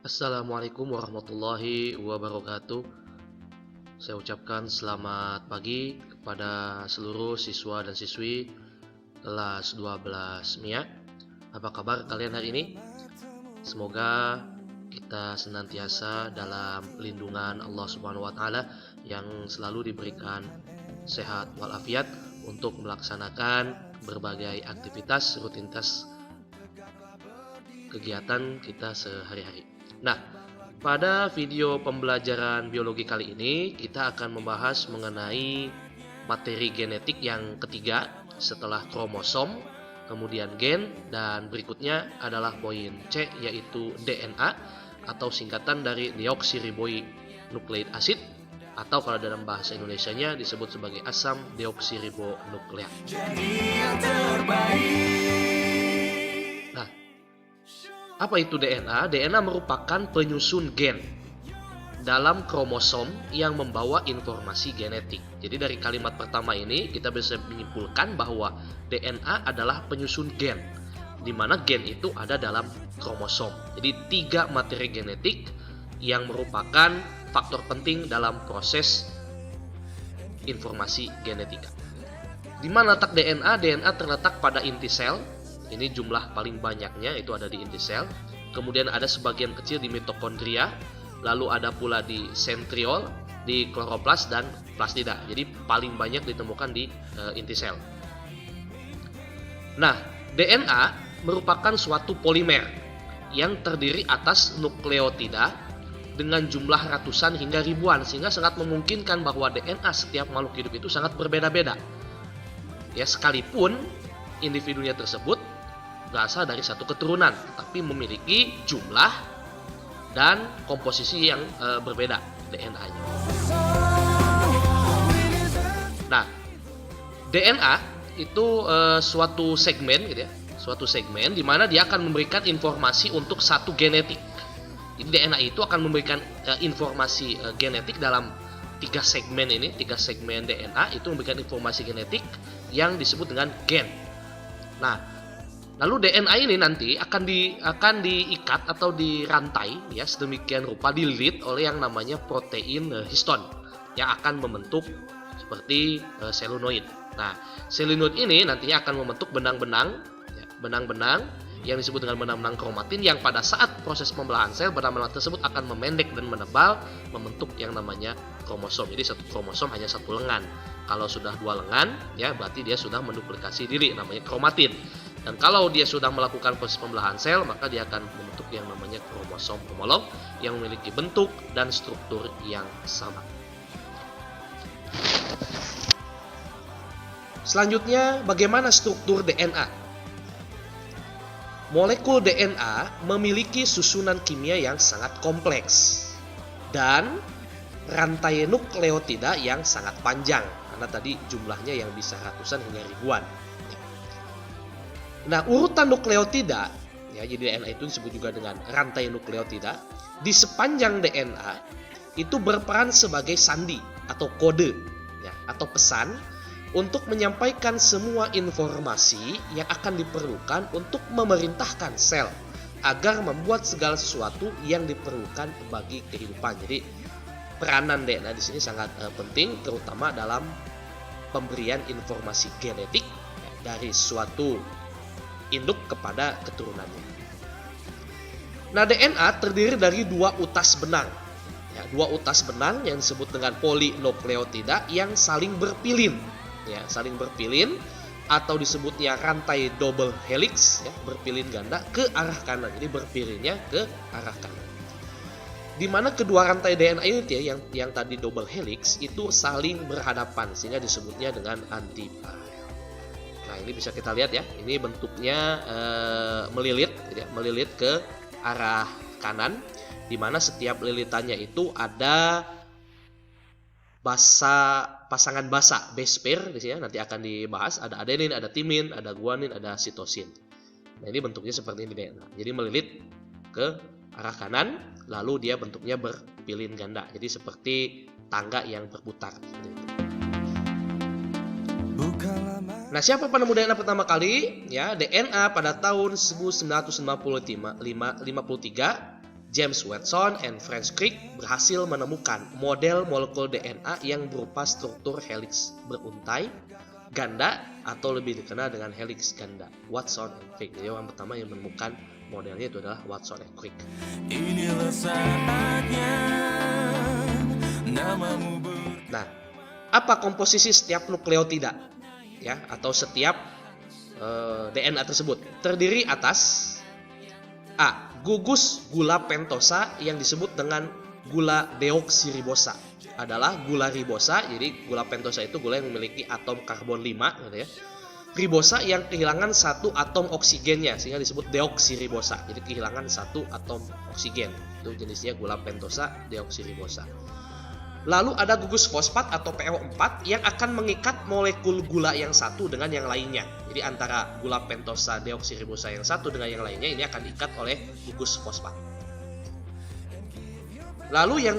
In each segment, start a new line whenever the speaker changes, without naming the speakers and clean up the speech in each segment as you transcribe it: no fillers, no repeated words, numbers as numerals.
Assalamualaikum warahmatullahi wabarakatuh. Saya ucapkan selamat pagi kepada seluruh siswa dan siswi kelas 12 MIA. Apa kabar kalian hari ini? Semoga kita senantiasa dalam lindungan Allah Subhanahu wa taala yang selalu diberikan sehat walafiat untuk melaksanakan berbagai aktivitas rutinitas kegiatan kita sehari-hari. Nah, pada video pembelajaran biologi kali ini kita akan membahas mengenai materi genetik yang ketiga setelah kromosom, kemudian gen, dan berikutnya adalah poin C yaitu DNA atau singkatan dari deoksiribonukleik asid atau kalau dalam bahasa Indonesianya disebut sebagai asam deoksiribonukleat. Nah, apa itu DNA? DNA merupakan penyusun gen dalam kromosom yang membawa informasi genetik. Jadi dari kalimat pertama ini kita bisa menyimpulkan bahwa DNA adalah penyusun gen, di mana gen itu ada dalam kromosom. Jadi 3 materi genetik yang merupakan faktor penting dalam proses informasi genetika. Di mana letak DNA? DNA terletak pada inti sel. Ini jumlah paling banyaknya itu ada di inti sel. Kemudian ada sebagian kecil di mitokondria, lalu ada pula di sentriol, di kloroplas dan plastida. Jadi paling banyak ditemukan di inti sel. Nah, DNA merupakan suatu polimer yang terdiri atas nukleotida dengan jumlah ratusan hingga ribuan, sehingga sangat memungkinkan bahwa DNA setiap makhluk hidup itu sangat berbeda-beda. Ya, sekalipun individunya tersebut berasal dari satu keturunan, tapi memiliki jumlah dan komposisi yang berbeda DNA-nya. Nah, DNA itu suatu segmen, gitu ya, suatu segmen di mana dia akan memberikan informasi untuk satu genetik. Jadi DNA itu akan memberikan informasi genetik dalam 3 segmen ini, 3 segmen DNA itu memberikan informasi genetik yang disebut dengan gen. Nah, lalu DNA ini nanti akan diikat atau dirantai ya sedemikian rupa, dililit oleh yang namanya protein histon yang akan membentuk seperti seluloid. Nah, seluloid ini nantinya akan membentuk benang-benang yang disebut dengan benang-benang kromatin yang pada saat proses pembelahan sel benang-benang tersebut akan memendek dan menebal membentuk yang namanya kromosom. Jadi satu kromosom hanya satu lengan. Kalau sudah 2 lengan ya berarti dia sudah menduplikasi diri, namanya kromatin. Dan kalau dia sudah melakukan proses pembelahan sel, maka dia akan membentuk yang namanya kromosom homolog yang memiliki bentuk dan struktur yang sama. Selanjutnya, bagaimana struktur DNA? Molekul DNA memiliki susunan kimia yang sangat kompleks dan rantai nukleotida yang sangat panjang, karena tadi jumlahnya yang bisa ratusan hingga ribuan. Nah, urutan nukleotida, ya, jadi DNA itu disebut juga dengan rantai nukleotida, di sepanjang DNA itu berperan sebagai sandi atau kode, ya, atau pesan untuk menyampaikan semua informasi yang akan diperlukan untuk memerintahkan sel agar membuat segala sesuatu yang diperlukan bagi kehidupan. Jadi peranan DNA di sini sangat penting, terutama dalam pemberian informasi genetik ya, dari suatu induk kepada keturunannya. Nah, DNA terdiri dari 2 utas benang. Ya, 2 utas benang yang disebut dengan polinukleotida yang saling berpilin. Ya, saling berpilin atau disebutnya rantai double helix, ya, berpilin ganda ke arah kanan. Jadi berpilinnya ke arah kanan. Di mana kedua rantai DNA ini ya, yang tadi double helix itu saling berhadapan sehingga disebutnya dengan antiparalel. Nah, ini bisa kita lihat ya, ini bentuknya melilit, ya, melilit ke arah kanan, di mana setiap lilitannya itu ada pasangan basa base pair di sini nanti akan dibahas, ada adenin, ada timin, ada guanin, ada sitosin. Nah, ini bentuknya seperti ini DNA. Jadi melilit ke arah kanan, lalu dia bentuknya berpilin ganda. Jadi seperti tangga yang berputar. Nah, siapa penemu DNA pertama kali? Ya, DNA pada tahun 1953 James Watson and Franz Crick berhasil menemukan model molekul DNA yang berupa struktur helix beruntai ganda atau lebih dikenal dengan helix ganda. Watson and Crick. Jadi yang pertama yang menemukan modelnya itu adalah Watson and Crick. Nah, apa komposisi setiap nukleotida ya atau setiap DNA tersebut? Terdiri atas A. Gugus gula pentosa yang disebut dengan gula deoksiribosa adalah gula ribosa. Jadi gula pentosa itu gula yang memiliki atom karbon 5 gitu ya. Ribosa yang kehilangan satu atom oksigennya sehingga disebut deoksiribosa. Jadi kehilangan satu atom oksigen. Itu jenisnya gula pentosa deoksiribosa. Lalu ada gugus fosfat atau PO4 yang akan mengikat molekul gula yang satu dengan yang lainnya. Jadi antara gula pentosa deoksiribosa yang satu dengan yang lainnya ini akan diikat oleh gugus fosfat. Lalu yang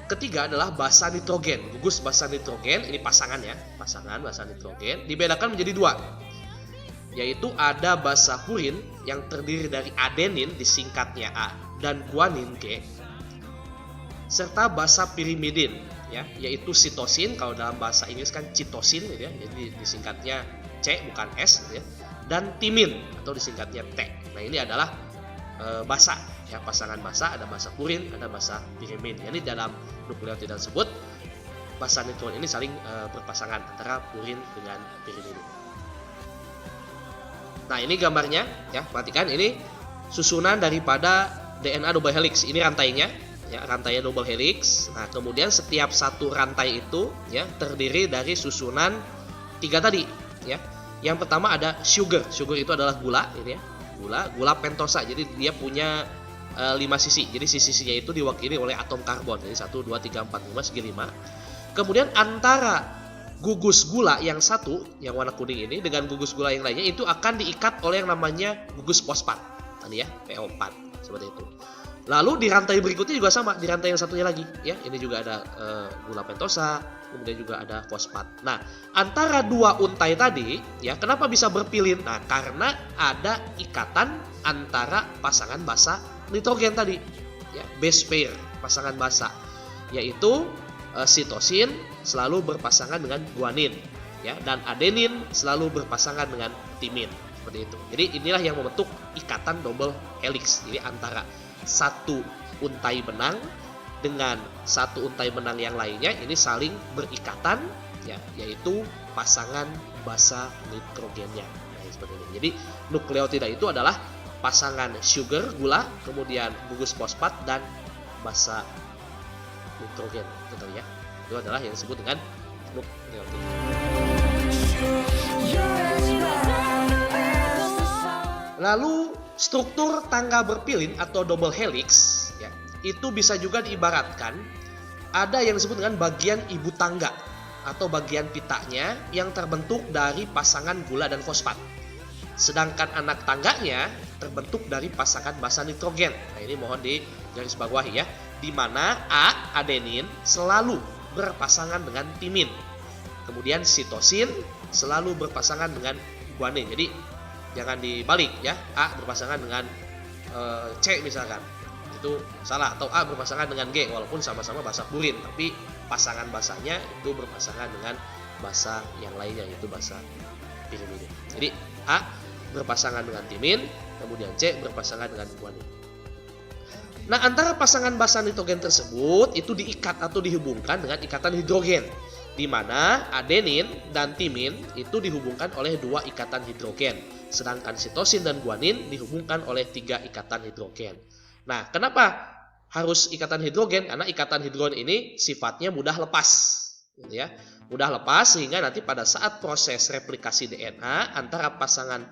ketiga adalah basa nitrogen. Gugus basa nitrogen ini pasangan ya, pasangan basa nitrogen dibedakan menjadi dua. Yaitu ada basa purin yang terdiri dari adenin disingkatnya A dan guanin G, serta basa pirimidin ya, yaitu sitosin. Kalau dalam bahasa Inggris kan citosin gitu ya, jadi disingkatnya C bukan S gitu ya, dan timin atau disingkatnya T. Nah ini adalah basa ya, pasangan basa, ada basa purin, ada basa pirimin. Jadi dalam nukleotida tersebut basa nitron ini saling berpasangan antara purin dengan pirimin. Nah ini gambarnya ya, perhatikan ini susunan daripada DNA double helix. Ini rantainya ya, rantainya double helix. Nah kemudian setiap satu rantai itu ya terdiri dari susunan tiga tadi ya. Yang pertama ada sugar itu adalah gula ini ya, gula pentosa. Jadi dia punya 5 sisi. Jadi sisi-sisinya itu diwakili oleh atom karbon. Jadi 1, 2, 3, 4, 5 segi 5. Kemudian antara gugus gula yang satu yang warna kuning ini dengan gugus gula yang lainnya itu akan diikat oleh yang namanya gugus fosfat tadi ya, PO4 seperti itu. Lalu di rantai berikutnya juga sama, di rantai yang satunya lagi ya, ini juga ada gula pentosa, kemudian juga ada fosfat. Nah antara dua untai tadi ya, kenapa bisa berpilin? Nah karena ada ikatan antara pasangan basa nitrogen tadi ya, base pair, pasangan basa, yaitu sitosin selalu berpasangan dengan guanin ya, dan adenin selalu berpasangan dengan timin seperti itu. Jadi inilah yang membentuk ikatan double helix. Jadi antara satu untai benang dengan satu untai benang yang lainnya ini saling berikatan ya, yaitu pasangan basa nitrogennya. Nah, seperti ini. Jadi nukleotida itu adalah pasangan sugar gula, kemudian gugus fosfat dan basa nitrogen gitu ya. Itu adalah yang disebut dengan nukleotida. Lalu struktur tangga berpilin atau double helix ya, itu bisa juga diibaratkan ada yang disebut dengan bagian ibu tangga atau bagian pitanya yang terbentuk dari pasangan gula dan fosfat. Sedangkan anak tangganya terbentuk dari pasangan basa nitrogen. Nah ini mohon di garis bawahi ya, di mana A, adenin selalu berpasangan dengan timin. Kemudian sitosin selalu berpasangan dengan guanin. Jadi jangan dibalik ya, A berpasangan dengan C misalkan, itu salah. Atau A berpasangan dengan G walaupun sama-sama basa purin, tapi pasangan basanya itu berpasangan dengan basa yang lainnya, yaitu basa pirimidin. Jadi A berpasangan dengan timin, kemudian C berpasangan dengan guanin. Nah antara pasangan basa nitrogen tersebut itu diikat atau dihubungkan dengan ikatan hidrogen, di mana adenin dan timin itu dihubungkan oleh 2 ikatan hidrogen, sedangkan sitosin dan guanin dihubungkan oleh 3 ikatan hidrogen. Nah kenapa harus ikatan hidrogen? Karena ikatan hidrogen ini sifatnya mudah lepas gitu ya, mudah lepas sehingga nanti pada saat proses replikasi DNA antara pasangan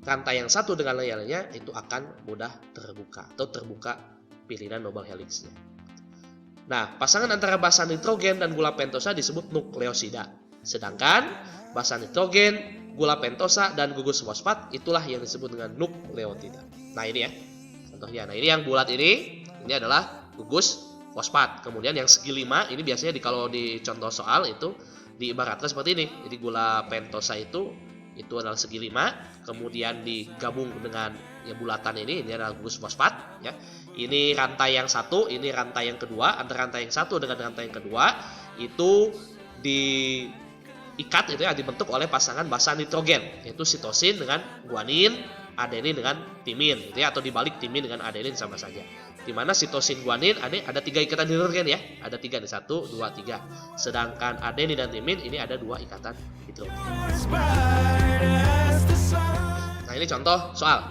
rantai yang satu dengan yang lainnya itu akan mudah terbuka atau terbuka pilihan double helixnya. Nah, pasangan antara basa nitrogen dan gula pentosa disebut nukleosida. Sedangkan basa nitrogen, gula pentosa, dan gugus fosfat itulah yang disebut dengan nukleotida. Nah, ini ya contohnya. Nah, ini yang bulat ini adalah gugus fosfat. Kemudian yang segi 5 ini biasanya kalau di contoh soal itu diibaratkan seperti ini. Jadi gula pentosa itu adalah segi 5, kemudian digabung dengan ya bulatan ini adalah gugus fosfat ya. Ini rantai yang satu, ini rantai yang kedua. Antara rantai yang satu dengan rantai yang kedua itu diikat itu ya, dibentuk oleh pasangan basa nitrogen, yaitu sitosin dengan guanin, adenin dengan timin gitu ya, atau dibalik timin dengan adenin sama saja. Dimana sitosin, guanin, ada 3 ikatan hidrogen ya, ada 3 nih, 1, 2, 3. Sedangkan adenin dan timin ini ada 2 ikatan hidrogen. Nah, ini contoh soal.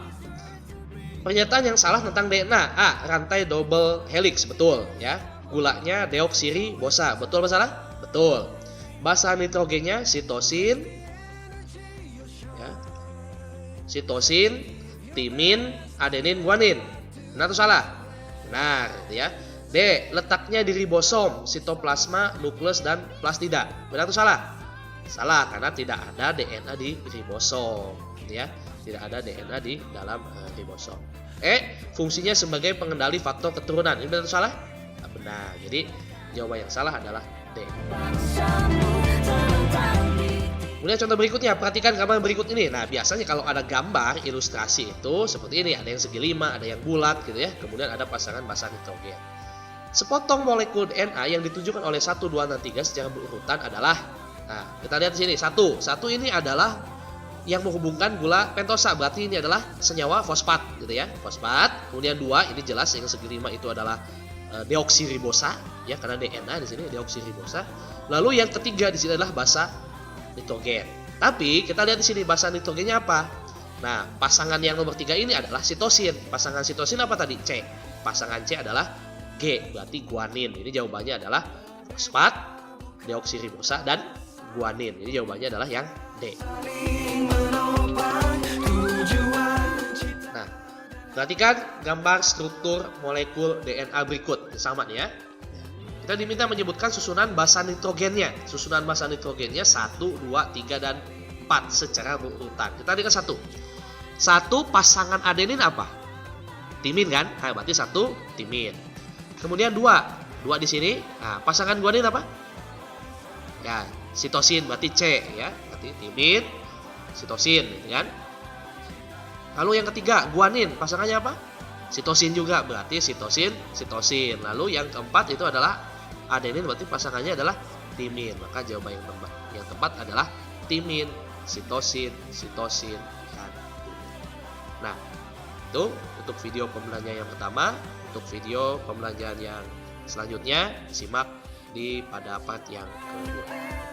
Pernyataan yang salah tentang DNA. A. Rantai double helix, betul ya. Gulanya deoksiribosa, betul apa salah? Betul. Basa nitrogennya sitosin ya. Sitosin, timin, adenin, guanin. Benar atau salah? Benar ya. D. Letaknya di ribosom, sitoplasma, nukleus, dan plastida. Benar atau salah? Salah, karena tidak ada DNA di ribosom ya. Tidak ada DNA di dalam ribosom. E. Fungsinya sebagai pengendali faktor keturunan. Ini benar atau salah? Nah, benar. Jadi jawaban yang salah adalah D. Kemudian contoh berikutnya, perhatikan gambar berikut ini. Nah, biasanya kalau ada gambar ilustrasi itu seperti ini, ada yang segi 5, ada yang bulat gitu ya. Kemudian ada pasangan basa nitrogen. Sepotong molekul DNA yang ditunjukkan oleh 1, 2, dan 3 secara berurutan adalah, nah, kita lihat di sini. 1 ini adalah yang menghubungkan gula pentosa, berarti ini adalah senyawa fosfat gitu ya, fosfat. Kemudian 2 ini jelas yang segi 5 itu adalah deoksiribosa ya, karena DNA di sini deoksiribosa. Lalu yang ketiga di sini adalah basa nitrogen. Tapi kita lihat di sini basa nitrogennya apa? Nah, pasangan yang nomor 3 ini adalah sitosin. Pasangan sitosin apa tadi? C. Pasangan C adalah G, berarti guanin. Ini jawabannya adalah fosfat, deoksiribosa, dan guanin. Ini jawabannya adalah yang D. Nah, perhatikan gambar struktur molekul DNA berikut. Sama nih ya. Kita diminta menyebutkan susunan basa nitrogennya. Susunan basa nitrogennya 1, 2, 3, dan 4 secara berurutan. Kita lihat 1. 1 pasangan adenin apa? Timin kan? Nah, berarti 1 timin. Kemudian 2 di sini. Nah, pasangan guanin apa? Ya, sitosin, berarti C ya. Berarti timin, sitosin kan? Lalu yang ketiga, guanin, pasangannya apa? Sitosin juga, berarti sitosin. Lalu yang keempat itu adalah adenin, berarti pasangannya adalah timin. Maka jawaban yang tepat adalah timin, sitosin, dan timin. Nah, itu untuk video pembelajaran yang pertama. Untuk video pembelajaran yang selanjutnya, simak pada part yang kedua.